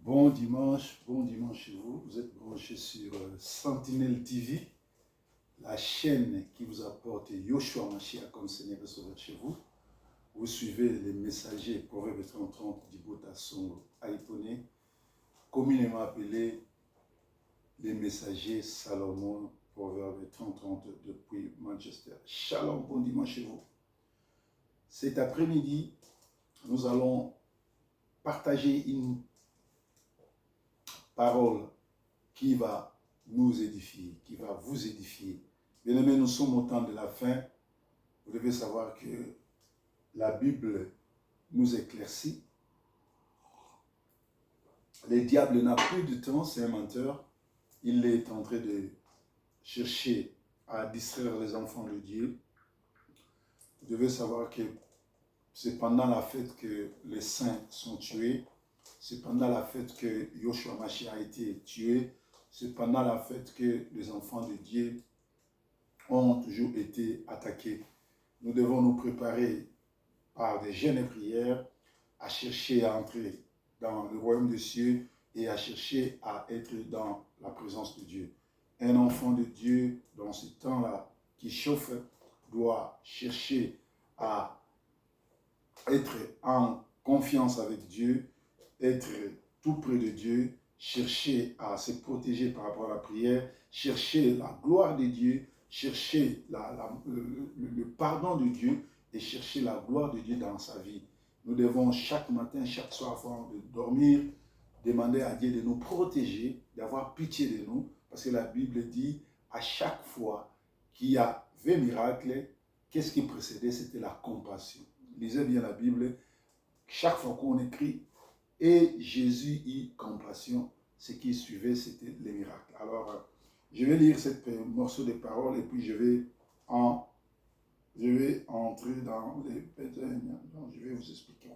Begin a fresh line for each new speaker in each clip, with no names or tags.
Bon dimanche chez vous. Vous êtes branchés sur Sentinelle TV, la chaîne qui vous apporte Yoshua Mashiach comme Seigneur et Sauveur chez vous. Vous suivez les messagers Proverbe 30-30 d'Ibotasson Aïtone, communément appelés les messagers Salomon, Proverbe 30-30 depuis Manchester. Shalom, bon dimanche chez vous. Cet après-midi, nous allons partager une parole qui va nous édifier, qui va vous édifier. Bien-aimés, nous sommes au temps de la fin. Vous devez savoir que la Bible nous éclaircit. Le diable n'a plus de temps, c'est un menteur. Il est en train de chercher à distraire les enfants de Dieu. Vous devez savoir que c'est pendant la fête que les saints sont tués. C'est pendant la fête que Yoshua Mashiach a été tué. C'est pendant la fête que les enfants de Dieu ont toujours été attaqués. Nous devons nous préparer par des jeûnes et prières à chercher à entrer dans le royaume des cieux et à chercher à être dans la présence de Dieu. Un enfant de Dieu, dans ce temps-là, qui chauffe, doit chercher à être en confiance avec Dieu, être tout près de Dieu, chercher à se protéger par rapport à la prière, chercher la gloire de Dieu, chercher le pardon de Dieu et chercher la gloire de Dieu dans sa vie. Nous devons chaque matin, chaque soir, avant de dormir, demander à Dieu de nous protéger, d'avoir pitié de nous, parce que la Bible dit, à chaque fois qu'il y avait miracle, qu'est-ce qui précédait? C'était la compassion. Lisez bien la Bible, chaque fois qu'on écrit, et Jésus eut compassion, ce qui suivait, c'était les miracles. Alors, je vais lire ce morceau de parole et puis je vais entrer dans les besoins. Je vais vous expliquer.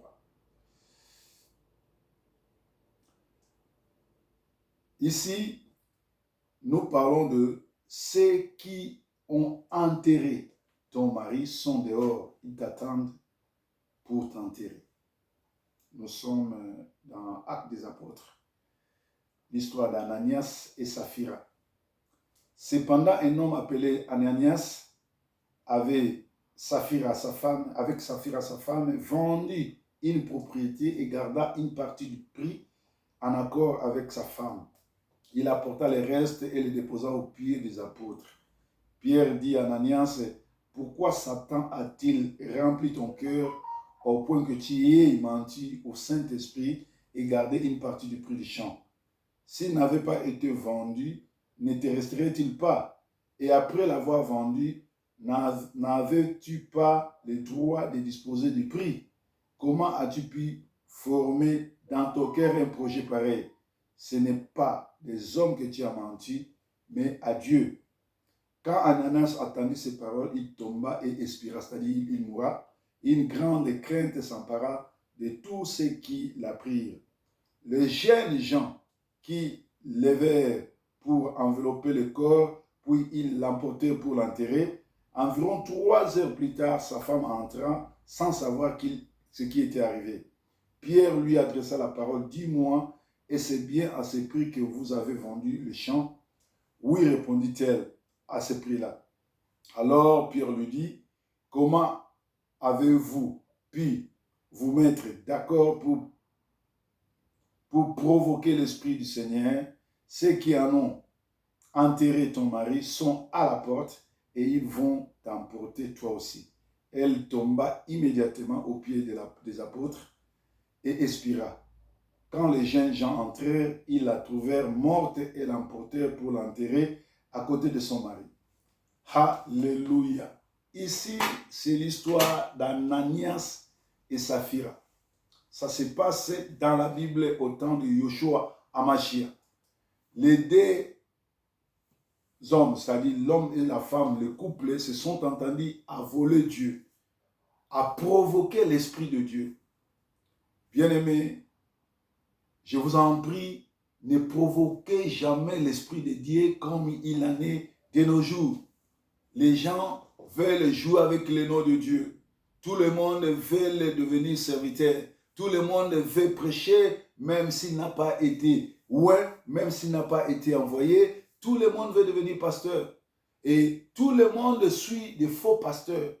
Ici, nous parlons de ceux qui ont enterré ton mari sont dehors, ils t'attendent pour t'enterrer. Nous sommes dans Actes des Apôtres, l'histoire d'Ananias et Saphira. Cependant, un homme appelé Ananias avec Saphira, sa femme, vendu une propriété et garda une partie du prix en accord avec sa femme. Il apporta les restes et les déposa aux pieds des apôtres. Pierre dit à Ananias, pourquoi Satan a-t-il rempli ton cœur au point que tu aies menti au Saint-Esprit et gardé une partie du prix du champ? S'il n'avait pas été vendu, ne te resterait-il pas? Et après l'avoir vendu, n'avais-tu pas le droit de disposer du prix? Comment as-tu pu former dans ton cœur un projet pareil? Ce n'est pas des hommes que tu as menti, mais à Dieu. Quand Ananias entendit ces paroles, il tomba et expira, c'est-à-dire il mourra. Une grande crainte s'empara de tous ceux qui l'apprirent. Les jeunes gens qui levèrent pour envelopper le corps, puis ils l'emportèrent pour l'enterrer. Environ 3 heures plus tard, sa femme entra sans savoir ce qui était arrivé. Pierre lui adressa la parole, « Dis-moi, est-ce bien à ce prix que vous avez vendu le champ? » « Oui, répondit-elle, à ce prix-là. » Alors Pierre lui dit, « Comment avez-vous pu vous mettre d'accord pour provoquer l'Esprit du Seigneur? Ceux qui en ont enterré ton mari sont à la porte et ils vont t'emporter toi aussi. » Elle tomba immédiatement aux pieds des apôtres et expira. Quand les jeunes gens entrèrent, ils la trouvèrent morte et l'emportèrent pour l'enterrer à côté de son mari. Alléluia. Ici, c'est l'histoire d'Ananias et Saphira. Ça se passe dans la Bible au temps de Yoshua Mashiach. Les deux hommes, c'est-à-dire l'homme et la femme, le couple, se sont entendus à voler Dieu, à provoquer l'Esprit de Dieu. Bien-aimés, je vous en prie, ne provoquez jamais l'Esprit de Dieu comme il en est de nos jours. Les gens veulent jouer avec le nom de Dieu. Tout le monde veut devenir serviteur. Tout le monde veut prêcher, même s'il n'a pas été, même s'il n'a pas été envoyé. Tout le monde veut devenir pasteur. Et tout le monde suit des faux pasteurs.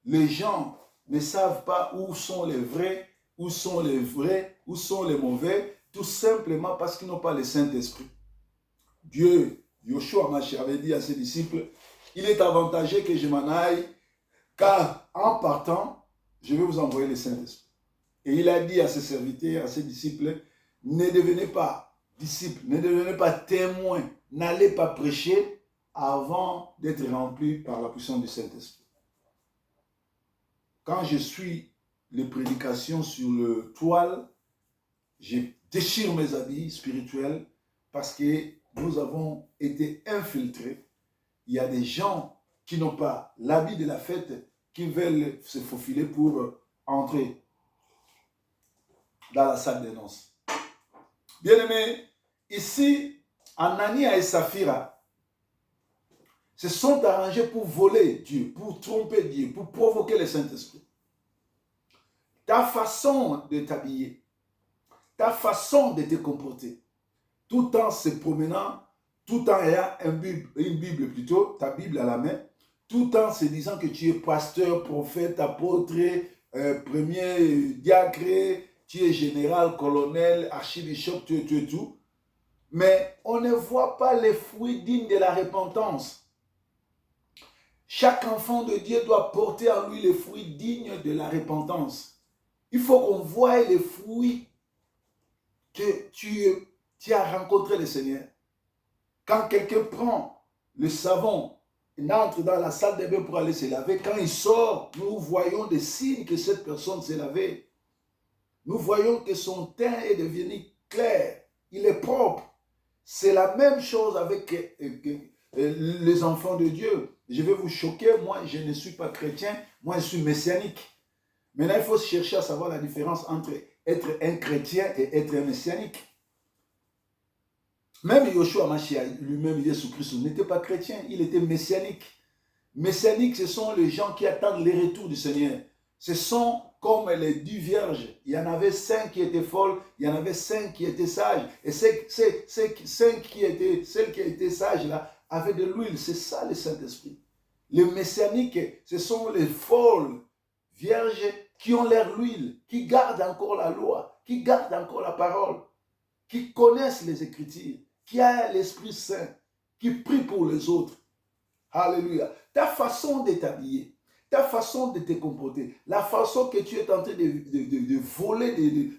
Les gens ne savent pas où sont les vrais, où sont les mauvais, tout simplement parce qu'ils n'ont pas le Saint-Esprit. Dieu, Yoshua Mashiach avait dit à ses disciples, il est avantageux que je m'en aille, car en partant, je vais vous envoyer le Saint-Esprit. Et il a dit à ses serviteurs, à ses disciples, ne devenez pas disciples, ne devenez pas témoins, n'allez pas prêcher avant d'être remplis par la puissance du Saint-Esprit. Quand je suis les prédications sur le toile, je déchire mes habits spirituels parce que nous avons été infiltrés. Il y a des gens qui n'ont pas l'habit de la fête, qui veulent se faufiler pour entrer dans la salle des noces. Bien-aimés, ici, Anania et Saphira se sont arrangés pour voler Dieu, pour tromper Dieu, pour provoquer le Saint-Esprit. Ta façon de t'habiller, ta façon de te comporter, tout en se promenant, tout en ayant une Bible plutôt, ta Bible à la main, tout en se disant que tu es pasteur, prophète, apôtre, premier diacre, tu es général, colonel, archibishop, tu es tout. Mais on ne voit pas les fruits dignes de la repentance. Chaque enfant de Dieu doit porter en lui les fruits dignes de la repentance. Il faut qu'on voie les fruits que tu as rencontré le Seigneur. Quand quelqu'un prend le savon, il entre dans la salle de bain pour aller se laver, quand il sort, nous voyons des signes que cette personne s'est lavée. Nous voyons que son teint est devenu clair, il est propre. C'est la même chose avec les enfants de Dieu. Je vais vous choquer, moi je ne suis pas chrétien, moi je suis messianique. Maintenant il faut chercher à savoir la différence entre être un chrétien et être un messianique. Même Yoshua Mashiach, lui-même Jésus-Christ, n'était pas chrétien, il était messianique. Messianique, ce sont les gens qui attendent le retour du Seigneur. Ce sont comme les 10 vierges. Il y en avait 5 qui étaient folles, il y en avait 5 qui étaient sages. Et celles qui étaient sages là, avaient de l'huile. C'est ça le Saint-Esprit. Les messianiques, ce sont les folles vierges qui ont l'air l'huile, qui gardent encore la loi, qui gardent encore la parole, qui connaissent les Écritures, qui a l'Esprit Saint, qui prie pour les autres. Alléluia. Ta façon de t'habiller, ta façon de te comporter, la façon que tu es en train de voler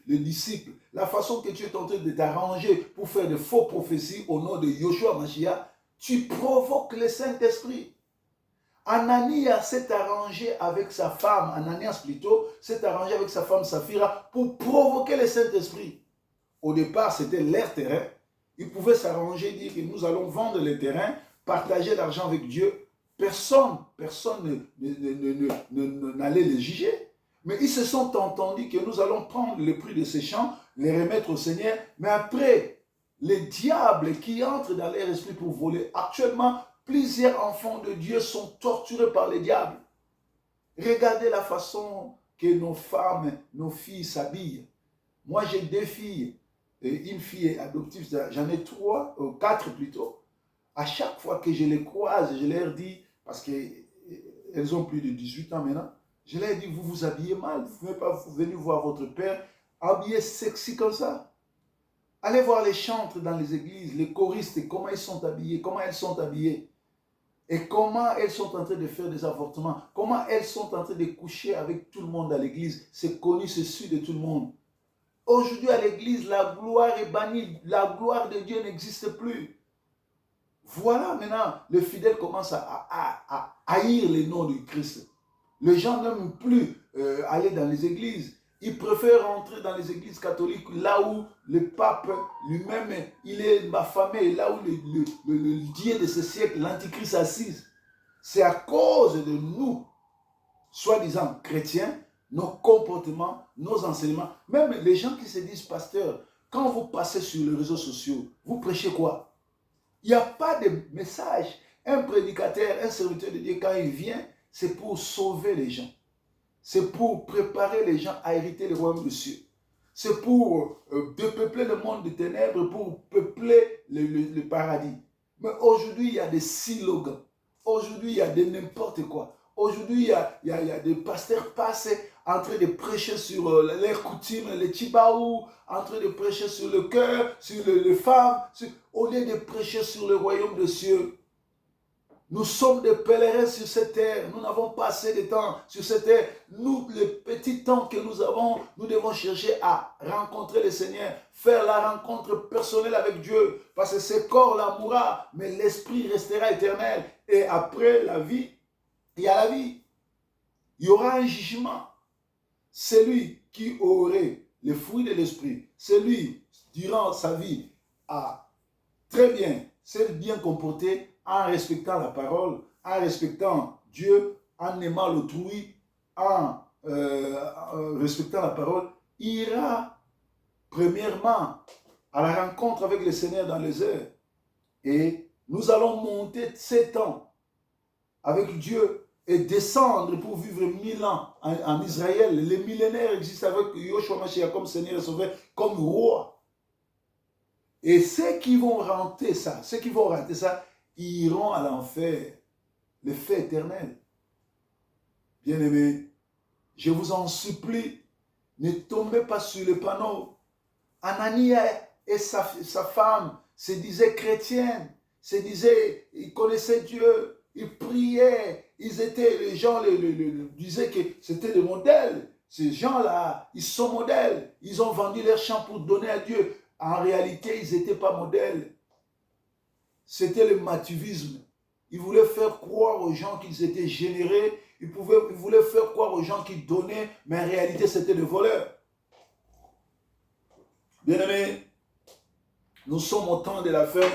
les disciples, la façon que tu es en train de t'arranger pour faire de fausses prophéties au nom de Yoshua Mashiach, tu provoques le Saint-Esprit. Ananias s'est arrangé avec sa femme, Ananias plutôt, s'est arrangé avec sa femme Saphira pour provoquer le Saint-Esprit. Au départ, c'était leur terrain. Ils pouvaient s'arranger, dire que nous allons vendre les terrains, partager l'argent avec Dieu. Personne n'allait les juger. Mais ils se sont entendus que nous allons prendre le prix de ces champs, les remettre au Seigneur. Mais après, les diables qui entrent dans leur esprit pour voler, actuellement, plusieurs enfants de Dieu sont torturés par les diables. Regardez la façon que nos femmes, nos filles s'habillent. Moi, j'ai 2 filles. Une fille adoptive, j'en ai 4 plutôt. À chaque fois que je les croise, je leur dis, parce qu'elles ont plus de 18 ans maintenant, je leur dis, vous vous habillez mal, vous ne pouvez pas venir voir votre père habillé sexy comme ça. Allez voir les chantres dans les églises, les choristes, comment ils sont habillés, comment elles sont habillées. Et comment elles sont en train de faire des avortements, comment elles sont en train de coucher avec tout le monde à l'église. C'est connu, c'est su de tout le monde. Aujourd'hui, à l'église, la gloire est bannie. La gloire de Dieu n'existe plus. Voilà maintenant, les fidèles commencent à haïr le nom du Christ. Les gens n'aiment plus aller dans les églises. Ils préfèrent entrer dans les églises catholiques, là où le pape lui-même, il est affamé, là où le Dieu de ce siècle, l'Antichrist assise. C'est à cause de nous, soi-disant chrétiens, nos comportements, nos enseignements, même les gens qui se disent pasteurs, quand vous passez sur les réseaux sociaux, vous prêchez quoi? Il n'y a pas de message. Un prédicateur, un serviteur de Dieu, quand il vient, c'est pour sauver les gens. C'est pour préparer les gens à hériter le royaume des cieux. c'est pour dépeupler le monde des ténèbres, pour peupler le paradis. Mais aujourd'hui, il y a des slogans. Aujourd'hui, il y a de n'importe quoi. Aujourd'hui, il y a des pasteurs passés en train de prêcher sur les coutumes, les tibaou, en train de prêcher sur le cœur, sur les femmes, au lieu de prêcher sur le royaume des cieux. Nous sommes des pèlerins sur cette terre. Nous n'avons pas assez de temps sur cette terre. Nous, le petit temps que nous avons, nous devons chercher à rencontrer le Seigneur, faire la rencontre personnelle avec Dieu. Parce que ce corps-là mourra, mais l'esprit restera éternel. Et après la vie, il y a la vie. Il y aura un jugement. Celui qui aurait les fruits de l'esprit, celui, durant sa vie, a très bien, s'est bien comporté, en respectant la parole, en respectant Dieu, en aimant l'autrui, en respectant la parole, ira premièrement à la rencontre avec le Seigneur dans les airs. Et nous allons monter 7 ans avec Dieu et descendre pour vivre 1000 ans en Israël. Les millénaires existent avec Yoshua Mashiach comme Seigneur et Sauveur, comme roi. Et ceux qui vont rater ça, iront à l'enfer, le feu éternel. Bien-aimés, je vous en supplie, ne tombez pas sur le panneau. Anania et sa femme se disaient chrétiennes, ils connaissaient Dieu, ils priaient, les gens disaient que c'était des modèles. Ces gens-là, ils sont modèles. Ils ont vendu leurs champs pour donner à Dieu. En réalité, ils n'étaient pas modèles. C'était le matuvisme. Ils voulaient faire croire aux gens qu'ils étaient généreux. Ils voulaient faire croire aux gens qu'ils donnaient, mais en réalité, c'était des voleurs. Bien-aimés, nous sommes au temps de la fin.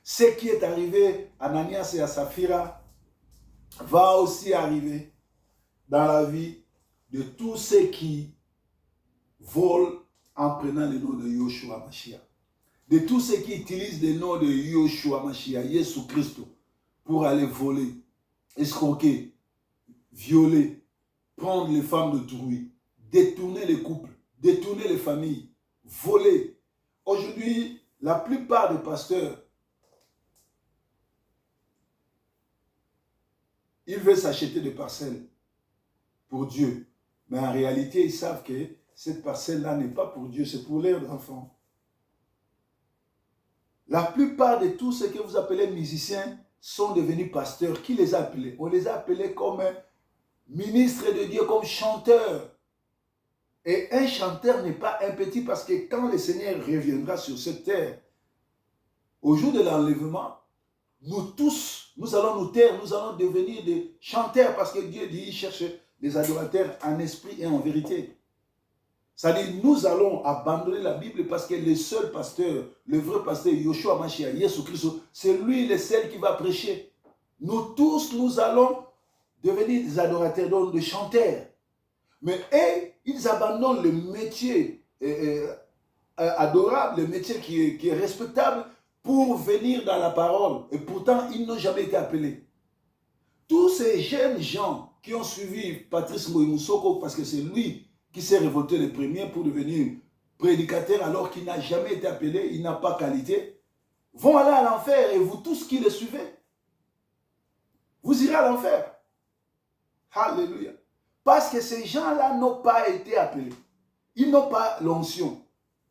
Ce qui est arrivé à Ananias et à Saphira va aussi arriver dans la vie de tous ceux qui volent en prenant le nom de Yoshua Mashiach. De tous ceux qui utilisent le nom de Yoshua Mashiach, Jésus Christ, pour aller voler, escroquer, violer, prendre les femmes d'autrui, détourner les couples, détourner les familles, voler. Aujourd'hui, la plupart des pasteurs, ils veulent s'acheter des parcelles pour Dieu. Mais en réalité, ils savent que cette parcelle-là n'est pas pour Dieu, c'est pour leurs enfants. La plupart de tous ceux que vous appelez musiciens sont devenus pasteurs. Qui les a appelés? On les a appelés comme ministres de Dieu, comme chanteurs. Et un chanteur n'est pas un petit parce que quand le Seigneur reviendra sur cette terre, au jour de l'enlèvement, nous tous, nous allons nous taire, nous allons devenir des chanteurs parce que Dieu dit qu'il cherche des adorateurs en esprit et en vérité. C'est-à-dire, nous allons abandonner la Bible parce que le seul pasteur, le vrai pasteur, Yoshua Mashiach, Jésus Christ, c'est lui le seul qui va prêcher. Nous tous, nous allons devenir des adorateurs, donc des chanteurs. Mais eux, ils abandonnent le métier adorable, le métier qui est respectable pour venir dans la parole. Et pourtant, ils n'ont jamais été appelés. Tous ces jeunes gens qui ont suivi Patrice Moïmoussoko, parce que c'est lui qui s'est révolté le premier pour devenir prédicateur alors qu'il n'a jamais été appelé, il n'a pas qualité, vont aller à l'enfer et vous tous qui le suivez, vous irez à l'enfer. Alléluia. Parce que ces gens-là n'ont pas été appelés. Ils n'ont pas l'onction.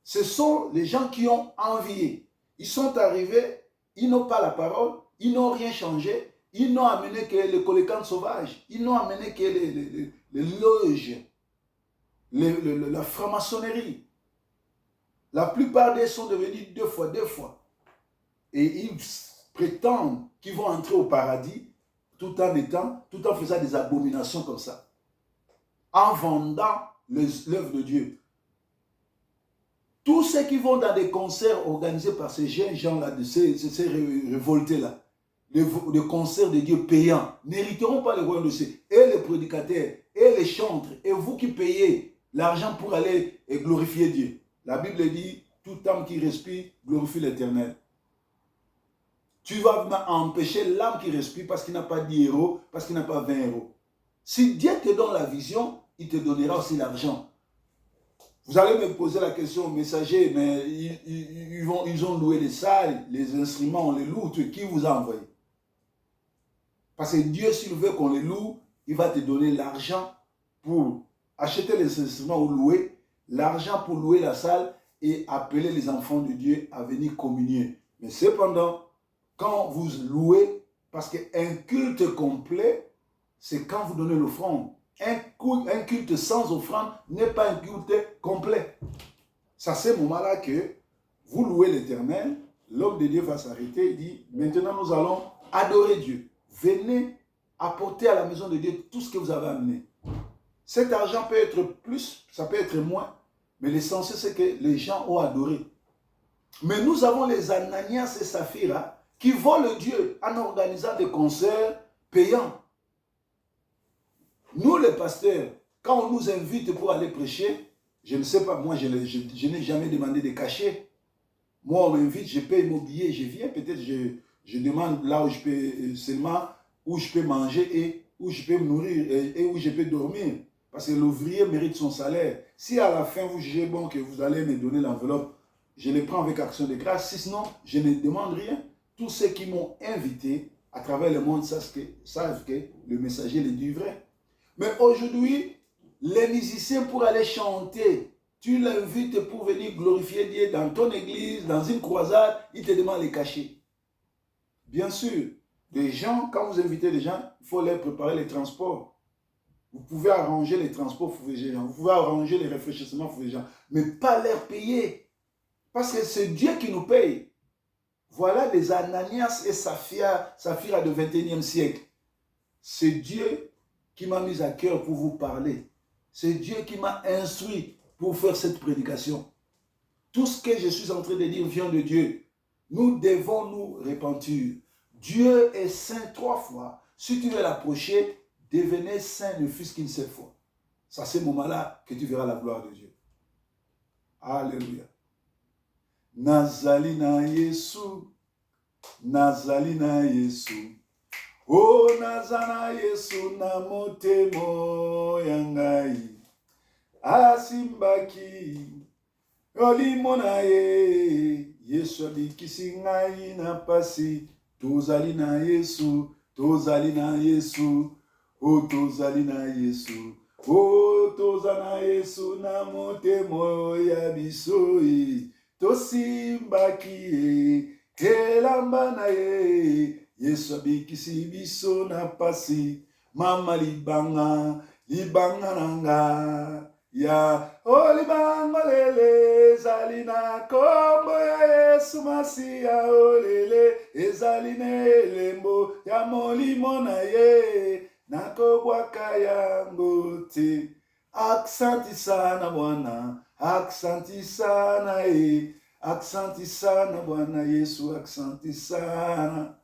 Ce sont les gens qui ont envié. Ils sont arrivés, ils n'ont pas la parole, ils n'ont rien changé, ils n'ont amené que les collécans sauvages, ils n'ont amené que les loges, la franc-maçonnerie. La plupart d'eux sont devenus deux fois. Et ils prétendent qu'ils vont entrer au paradis tout en faisant des abominations comme ça. En vendant l'œuvre de Dieu. Tous ceux qui vont dans des concerts organisés par ces jeunes gens-là, de ces révoltés-là, des concerts de Dieu payants, n'hériteront pas le royaume de Dieu. Et les prédicateurs, et les chantres, et vous qui payez l'argent pour aller glorifier Dieu. La Bible dit, tout âme qui respire glorifie l'Éternel. Tu vas empêcher l'âme qui respire parce qu'il n'a pas 10 euros, parce qu'il n'a pas 20 euros. Si Dieu te donne la vision, il te donnera aussi l'argent. Vous allez me poser la question, messager, mais ils ont loué les salles, les instruments, on les loue. Qui vous a envoyé? Parce que Dieu, s'il veut qu'on les loue, il va te donner l'argent pour acheter les instruments ou louer, l'argent pour louer la salle et appeler les enfants de Dieu à venir communier. Mais cependant, quand vous louez, parce qu'un culte complet, c'est quand vous donnez l'offrande. Un culte sans offrande n'est pas un culte complet. C'est à ce moment-là que vous louez l'Éternel, l'homme de Dieu va s'arrêter et dit, maintenant nous allons adorer Dieu. Venez apporter à la maison de Dieu tout ce que vous avez amené. Cet argent peut être plus, ça peut être moins, mais l'essentiel c'est que les gens ont adoré. Mais nous avons les Ananias et Saphira qui volent Dieu en organisant des concerts payants. Nous les pasteurs, quand on nous invite pour aller prêcher, je ne sais pas, moi je n'ai jamais demandé de cachet. Moi on m'invite, je paye mon billet, je viens, peut-être je demande là où je peux seulement, où je peux manger et où je peux me nourrir et où je peux dormir. Parce que l'ouvrier mérite son salaire. Si à la fin vous jugez bon que vous allez me donner l'enveloppe, je les prends avec action de grâce. Sinon, je ne demande rien. Tous ceux qui m'ont invité à travers le monde savent que le messager est du vrai. Mais aujourd'hui, les musiciens pour aller chanter, tu l'invites pour venir glorifier Dieu dans ton église, dans une croisade, ils te demandent les cachets. Bien sûr, les gens, quand vous invitez les gens, il faut leur préparer les transports. Vous pouvez arranger les transports pour les gens, vous pouvez arranger les réfléchissements pour les gens, mais pas leur payer. Parce que c'est Dieu qui nous paye. Voilà les Ananias et Saphira du 21e siècle. C'est Dieu qui m'a mis à cœur pour vous parler. C'est Dieu qui m'a instruit pour faire cette prédication. Tout ce que je suis en train de dire vient de Dieu. Nous devons nous repentir. Dieu est saint 3 fois. Si tu veux l'approcher, devenez saint ne fût-ce qu'une seule fois. C'est à ce moment-là que tu verras la gloire de Dieu. Alléluia. Nazali na Yesu, Nazali na Yesu. Oh nazana Yesu na motemo yangai. Asimbaki olimo na ye. Yesu abikisi ngai na pasi. Tozali na Yesu, tozali na Yesu. Oh tozali na Yesu. Oh tozana Yesu na motemo ya biso. Tosimbaki elamba na ye. Yesu abikisi biso na pasi. Mama libanga nanga. Ya o libanga lele ezali na kombo ya Yesu Masiya olele ezali na elembo ya molimo na ye nakobwaka yango te. Aksanti sana Bwana, aksanti sana aksanti sana Bwana Yesu, aksanti sana.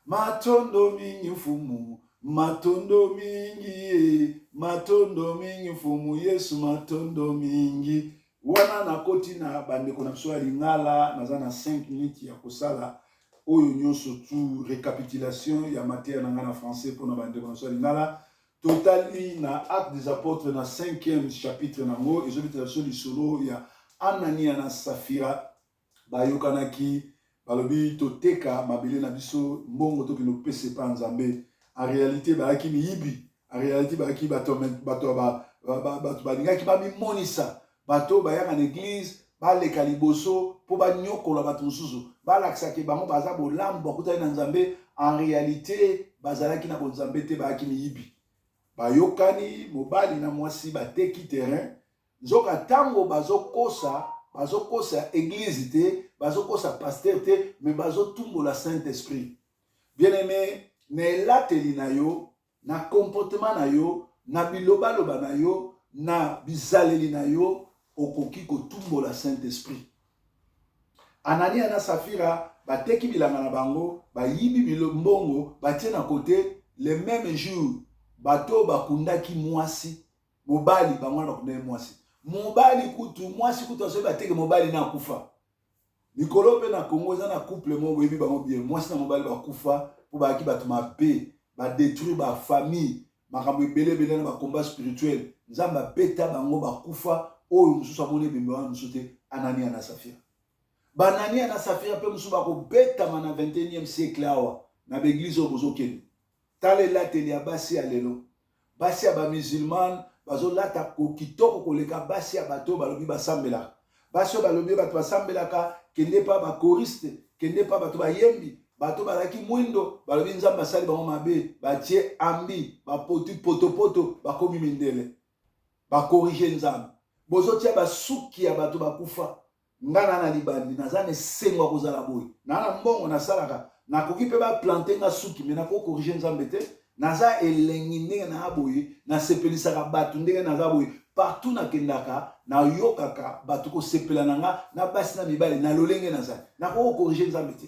Matondo mingi mfumu, matondo mingi matondo mingi mfumu Yesu, matondo mingi. Wana nakoti na bandeko na biso ya lingala, naza na 5 minutes ya kosala oyo nyonso tu récapitulation ya matière na nga na français pour na bandeko na biso ya lingala. Totali na Actes des Apôtres na 5e chapitre nango, ezobetela lisolo ya Anania na Saphira bayokanaki balobi toteka mabele na biso mbongo to kino pese pa nzambe. En réalité bayaki miyibi, en réalité bayaki bato balingaki bamimonisa bato bayaka na église baleka liboso po banyokola bato mosusu balakisaki bango baza bolambo bakutani na nzambe. En réalité bazalaki na bonzambe te, bayaki miyibi. Bayokani mobali na mwasi bateki terrain, nzoka tango bazokosa église te, bazokosa pasteur te, mais bazotumbola Saint-Esprit. Bien-aimé, na elateli na yo, na comportement na yo, na bilobaloba na yo, na bizaleli na yo, okoki kotumbola Saint-Esprit. Anania na Saphira bateki bilanga na bango, bayibi mbongo, batie na côté. Le même jour, bato bakundaki mwasi, mobali bangwana bakundaki mwasi. Mobali kutu, mwasi kutu asobi bateke mobali na kufa. Mikolo pe na Congo eza na couple mo boyebi bango bien. Mwasi na mobali bakufa po baki bato mabe, ba détruire ba famille, makambo ebele na ba combat spirituel. Nzamba beta bango bakufa oyo mususu amoni ebembe wana mususu te Anania na Safira. Banania na Safira pe mususu bakobetama na 21e siècle awa na beglise oyo bozokende. Talela ya basi ya lelo. Basi ya ba musulman bazolata ko kitoko koleka basi ya bato balobi basambelaka. Basi oyo balobi bato basambelaka kende pa ba choriste, kende pa bato bayembi, bato balaki mwindo balobi nzambe asali bango mabe, batie ambi, bapoti potopoto bakomi mindele. Bakorige nzambe. Bozotia basuki ya bato bakufa. Ngana na libandi nazane sengwa kozala boy. Na mbongo na salaka nakoki pe ba planter nga suki me nako corriger nzambe te. Naza elengi ndenge na boy na sepelisaka bato ndenge naza boy. Partout na kendaka na yokaka bato ko sepela nanga na basi na mibale na lolenge naza. Nako corriger nzambe te.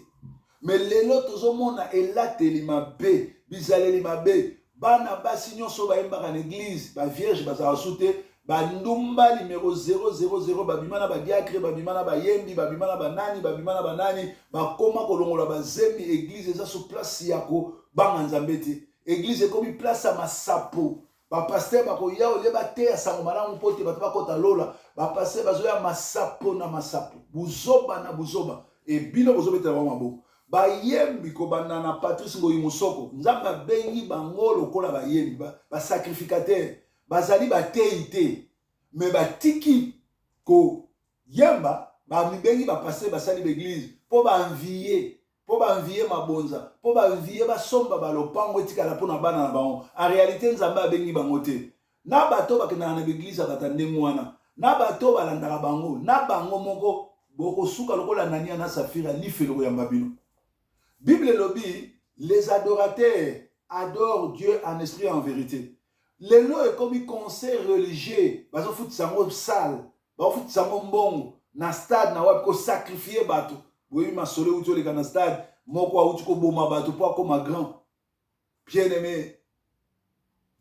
Mais lelo tozomona elateli mabe, bizaleli mabe. Bana basi nyonso bayembaka na église, ba vierge bazala sute. Bandumba numéro 000 babimana ba diacre babimana ba yembi babimana banani babimana banani bakoma kolongola bazemi église eza sur place yako banga nzambe te église ekomi place ya masapo ba pasteur bakoya oleba te ya sango malamu pote bato bakota lola ba pasteur bazoya masapo na masapo buzoba na buzoba e bino bozobetela ba maboko ba yembi ko banana Patrice Ngoyi Musoko nzamba bengi bango lokola ba yembi ba sacrificateur bazali bateite mais batiki ko yemba ba mibengi ba passer basali l'église po ba envier mabonza po ba envier ba somba ba lopango etikala pona bana na bango en réalité nzamba abengi bango te na bato bakena na l'église batande mwana na bato balandaka bango na bango moko boko suka lokola Anania na Safira lifelo ya mbabino. Bible lobi les adorateurs adorent Dieu en esprit et en vérité. Les lois est comme conseil religieux, bazo fout sango sale, bazo fout sango mbongo, na stade na wap ko sacrifier bato. Oui ma sole ou les na stade, moko ou ko boma bato pour comme grand. Bien aimé.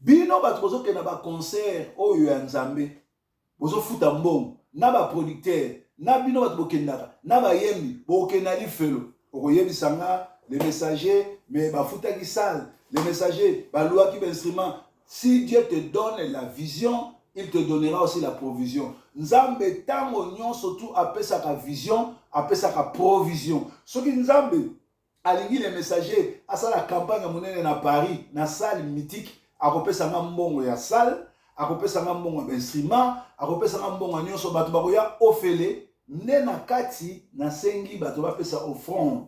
Bino bato bozo ke na ba concert oyo ya Nzambe. Bozo fout mbongo, na ba producteur, na bino bato bokendaka, na ba yembi, bokenali felo. Okoyebi sanga les messagers mais ba foutaki sale, les messagers ba loi ki ba instrument. Si Dieu te donne la vision, il te donnera aussi la provision. Nzambe tango nyonso tu apesa ka vision, apesa ka provision. Soki Nzambe alingi les messagers asa la campagne monene na Paris, na salle mythique, akopesa nga mbongo ya salle, akopesa nga mbongo ya instrument, akopesa nga mbongo nyonso bato bakoya ofele, nde na kati na sengi bato bapesa offrande.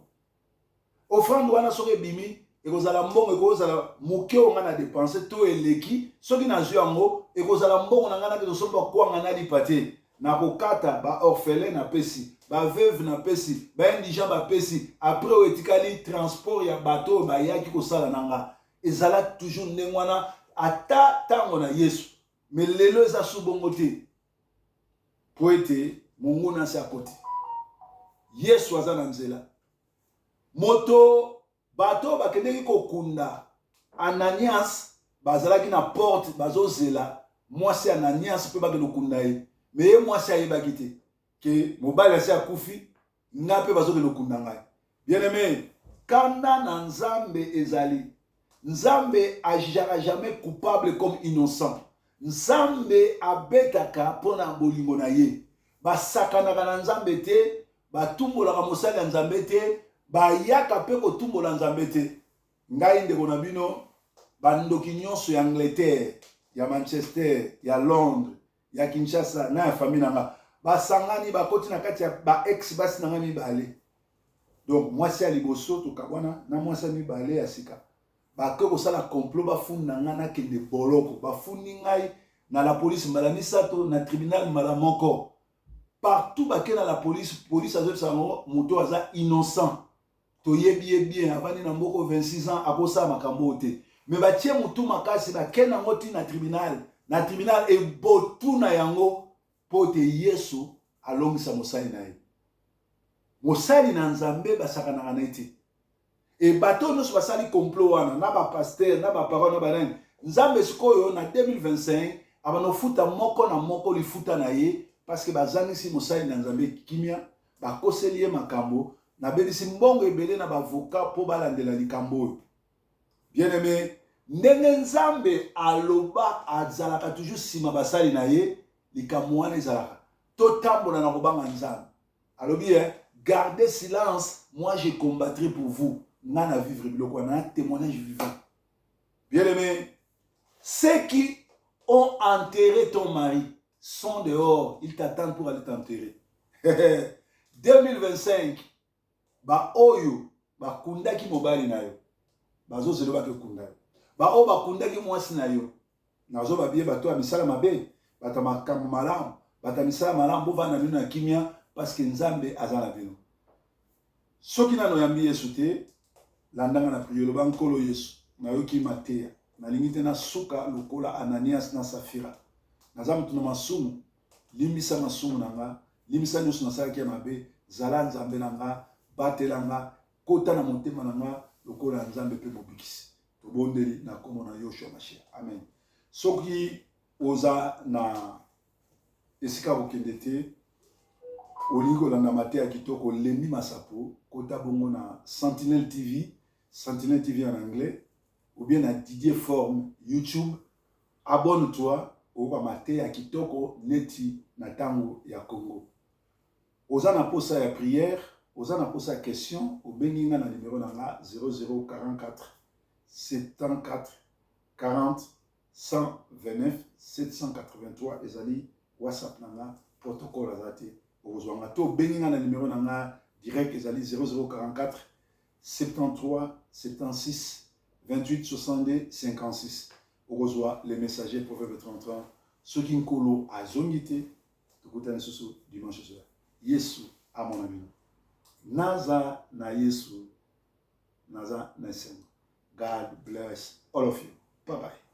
Offrande wana soki bimi ekozala mbongo ekozala moke onga na dépenser to eleki soki na zwi yango ekozala mbongo na ngana ke tosomba kwanga na lipate na kokata ba orphelin na pesi ba veuve na pesi ba indigent ba pesi après o etikali transport ya bateau ba yaki kosala nanga ezala toujours ndengwana ata tango na Yesu mais lelo eza subongo te po ete mungu na sa côté Yesu aza na nzela moto bato bakendeki kokunda Ananias bazalaki na porte bazozela mwasi Ananias pe bakende kokunda ye mais mwasi ayebaki te ke mobali asi akufi nga pe bazokende kokunda ngai. Bien aimé, kanda na Nzambe ezali Nzambe agira jamais coupable comme innocent. Nzambe abetaka pona bolingo na ye basakanaka na Nzambe te batumbolaka mosali ya Nzambe te bayaka pe kotumbola Nzambe te. Ngai ndeko na bino bandoki nyonso ya Angleterre, ya Manchester, ya Londres, ya Kinshasa na ya famille nanga basangani bakoti na kati ya ba ex basi nanga mibale. Donc mwasi ya liboso tokabwana na mwasi ya mibale ya sika bake kosala complot bafunda nanga na kende boloko bafundi ngai na la police mbala misato na tribunal mbala moko partout bake na la police azobisa moto aza innocent. Toyebi bien avani na mboko 26 ans akosa makambo te mais batie mutu makasi bakena ngoti na tribunal e botuna yango pote Yesu alongisa mosali na ye mosali na Nzambe basakanaka na ete e bato nyonso basali complot wana na ba pasteur na ba parole na banani Nzambe sikoyo na 2025 abanofuta moko na moko lifuta na ye parce que bazangisi mosali na Nzambe kimia bakoseli ye makambo na belisi mbongo ebele na bavoka po balandela likambo. Bien aimé, ndenge Nzambe aloba azalaka toujours sima basali na ye likambo wana ezalaka totambola na kobanga nzambe alobi gardez silence, moi je combattrai pour vous. Nana vivre biloko na témoignage vivant. Bien aimé, ceux qui ont enterré ton mari sont dehors, ils t'attendent pour aller t'enterrer. 2025 ba oyo ba kundaki mobali na yo bazo zelo ba ke kunda ba o ba kundaki mwasi na yo nazo ba biye bato ya misala mabe bata makambo malamu bata misala malamu bo vana bino na kimia parce que nzambe azana bino soki nano yambi Yesu te landanga na priyo loba nkolo Yesu na yoki mateya na lingite na suka lokola Ananias na Safira naza mutu na masumu limbisa masumu nanga limbisa nyonso nasalaki ya mabe zala nzambe nanga batelanga kota na motema nanga lokola nzambe pe mobikisi tobondeli na kombo na Yoshua Mashiach amen. Soki oza na esika bokende te olingi kolanda mateya kitoko lendi masapo kota bongo na Sentinelle TV en anglais ou bien na Didier Forme YouTube. Abonne-toi au mateya kitoko neti na tango ya Congo. Oza na posa ya prière, oza na posa ya question, obenginga na numéro nanga 0044 74 40 129 783 ezali WhatsApp nanga protocole azate. Ozwanga to benginga na numéro nanga direct ezali 0044 73 76 28 62 56. Ozwa les messagers proverbe 33 ceux qui nkolo azongite tukutane susu dimanche soir. Yesu amona bino. Naza na Yesu, naza na Yesu. God bless all of you. Bye bye.